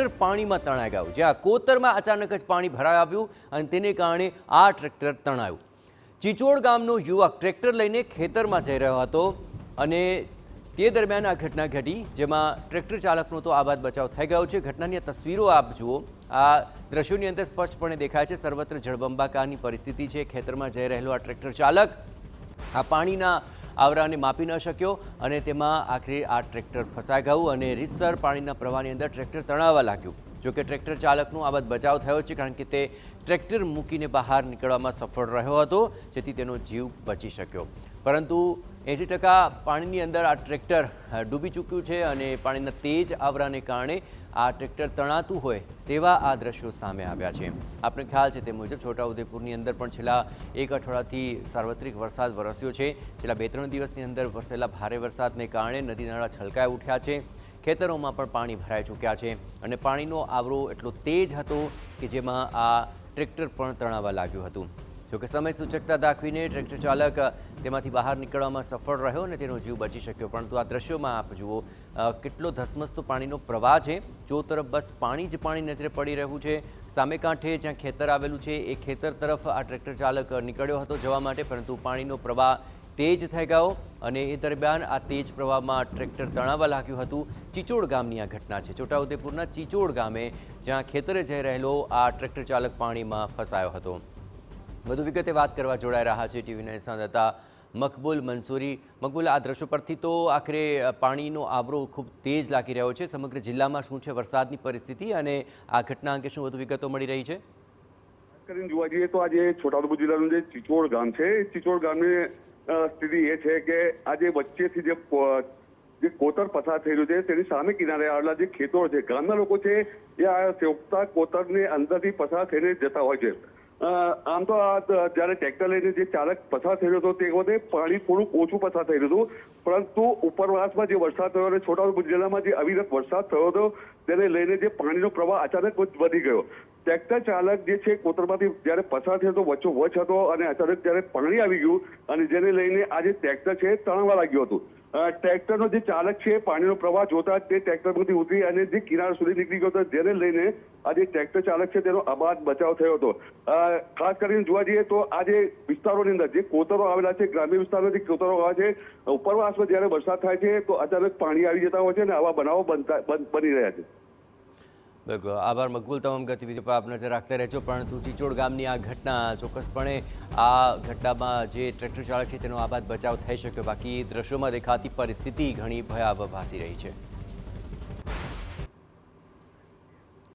Tractor પાણીમાં તણાઈ ગયું, જ્યાં કોતરમાં અચાનક જ પાણી ભરાઈ આવ્યું અને તેને કારણે આ ટ્રેક્ટર તણાયું। ચીચોડ ગામનો યુવક ટ્રેક્ટર લઈને ખેતરમાં જઈ રહ્યો હતો અને તે દરમિયાન આ ઘટના ઘટી, જેમાં ટ્રેક્ટર ચાલકનો તો આબાદ બચાવ થઈ ગયો છે। ઘટનાની તસવીરો આપ જુઓ। આ દ્રશ્યોની અંદર સ્પષ્ટપણે દેખાય છે સર્વત્ર જળબંબાકારની પરિસ્થિતિ છે। ખેતરમાં જઈ રહેલો આ ટ્રેક્ટર ચાલક આ પાણીના આવરાને માપી ન શક્યો અને તેમાં આખરે આ ટ્રેક્ટર ફસાઈ ગયું અને રીતસર પાણીના પ્રવાહની અંદર ટ્રેક્ટર તણાવવા લાગ્યું। જોકે ટ્રેક્ટર ચાલકનો આબાદ બચાવ થયો છે, કારણ કે તે ટ્રેક્ટર મૂકીને બહાર નીકળવામાં સફળ રહ્યો હતો, જેથી તેનો જીવ બચી શક્યો। પરંતુ 80% પાણીની અંદર આ ટ્રેક્ટર ડૂબી ચૂક્યું છે અને પાણીના તેજ આવરાને કારણે આ ટ્રેક્ટર તણાતું હોય તેવા આ દ્રશ્યો સામે આવ્યા છે। આપણે ખ્યાલ છે તે મુજબ છોટાઉદેપુરની અંદર પણ છેલ્લા એક અઠવાડિયાથી સાર્વત્રિક વરસાદ વરસ્યો છે। છેલ્લા 2-3 દિવસની અંદર વરસેલા ભારે વરસાદને કારણે નદી નાળા છલકાઈ ઉઠ્યા છે, ખેતરોમાં પણ પાણી ભરાઈ ચૂક્યા છે અને પાણીનો આવરો એટલો તેજ હતો કે જેમાં આ ટ્રેક્ટર પણ તણાવવા લાગ્યું હતું। જોકે સમય સૂચકતા દાખવીને ટ્રેક્ટર ચાલક તેમાંથી બહાર નીકળવામાં સફળ રહ્યો અને તેનો જીવ બચી શક્યો। પરંતુ આ દ્રશ્યોમાં આપ જુઓ કેટલો ધસમસતો પાણીનો પ્રવાહ છે। જો તરફ બસ પાણી જ પાણી નજરે પડી રહ્યું છે। સામે કાંઠે જ્યાં ખેતર આવેલું છે એ ખેતર તરફ આ ટ્રેક્ટર ચાલક નીકળ્યો હતો જવા માટે, પરંતુ પાણીનો પ્રવાહ તેજ થઈ ગયો અને એ દરમિયાન આ તેજ પ્રવાહમાં ટ્રેક્ટર તણાવવા લાગ્યું હતું। ચીચોડ ગામની આ ઘટના છે, છોટાઉદેપુરના ચીચોડ ગામે, જ્યાં ખેતરે જઈ રહેલો આ ટ્રેક્ટર ચાલક પાણીમાં ફસાયો હતો। વધુ વિગતે વાત કરવા જોડાઈ રહ્યા છે ટીવી9 સંવાદદાતા મકબૂલ મંસૂરી। મકબૂલ, આ દ્રશ્યો પરથી તો આખરે પાણીનો આવરો ખૂબ તેજ લાગી રહ્યો છે। સમગ્ર જિલ્લામાં શું છે વરસાદની પરિસ્થિતિ અને આ ઘટના અંગે શું વધુ વિગતો મળી રહી છે? કરીને જોવા જઈએ તો આજે છોટાઉદેપુર જિલ્લાનું જે ચીચોડ ગામ છે, ચીચોડ ગામની સ્થિતિ એ છે કે આજે વચ્ચેથી જે કોતર પસાર થઈ રહ્યું છે તેની સામે કિનારે આવેલા જે ખેતરો છે, ગામના લોકો છે એ આ સેવકતા કોતરની અંદરથી પસાર થઈને જતા હોય છે। આમ તો જ્યારે ટ્રેક્ટર લઈને જે ચાલક પસાર થઈ રહ્યો હતો તે વખતે પાણી થોડુંક ઓછું પસાર થઈ રહ્યું હતું, પરંતુ ઉપરવાસમાં જે વરસાદ થયો અને છોટાઉદેપુર જિલ્લામાં જે અવિરત વરસાદ થયો હતો તેને લઈને જે પાણીનો પ્રવાહ અચાનક વધી ગયો। ટ્રેક્ટર ચાલક જે છે કોતરમાંથી જ્યારે પસાર થયો તો વચ્ચોવચ હતો અને અચાનક જ્યારે પાણી આવી ગયું અને જેને લઈને આ જે ટ્રેક્ટર છે તણાવવા લાગ્યું હતું। ટ્રેક્ટરનો જે ચાલક છે પાણીનો પ્રવાહ જોતા તે ટ્રેક્ટરમાંથી ઉતરી અને જે કિનારા સુધી નીકળી ગયો હતો, જેને લઈને આ જે ટ્રેક્ટર ચાલક છે તેનો આબાદ બચાવ થયો હતો। ખાસ કરીને જોવા જઈએ તો આ જે વિસ્તારોની અંદર જે કોતરો આવેલા છે, ગ્રામ્ય વિસ્તારમાં જે કોતરો આવે છે, ઉપરવાસમાં જ્યારે વરસાદ થાય છે તો અચાનક પાણી આવી જતા હોય છે અને આવા બનાવો બની રહ્યા છે। બિલકુલ, આભાર મકબૂલ। તમામ ગતિવિધિ પર આપ નજર રાખતા રહેજો। પરંતુ ચીચોડ ગામની આ ઘટના ચોક્કસપણે આ ઘટનામાં જે ટ્રેક્ટર ચાલક છે તેનો આબાદ બચાવ થઈ શક્યો, બાકી દ્રશ્યોમાં દેખાતી પરિસ્થિતિ ઘણી ભયાવહ ભાસી રહી છે।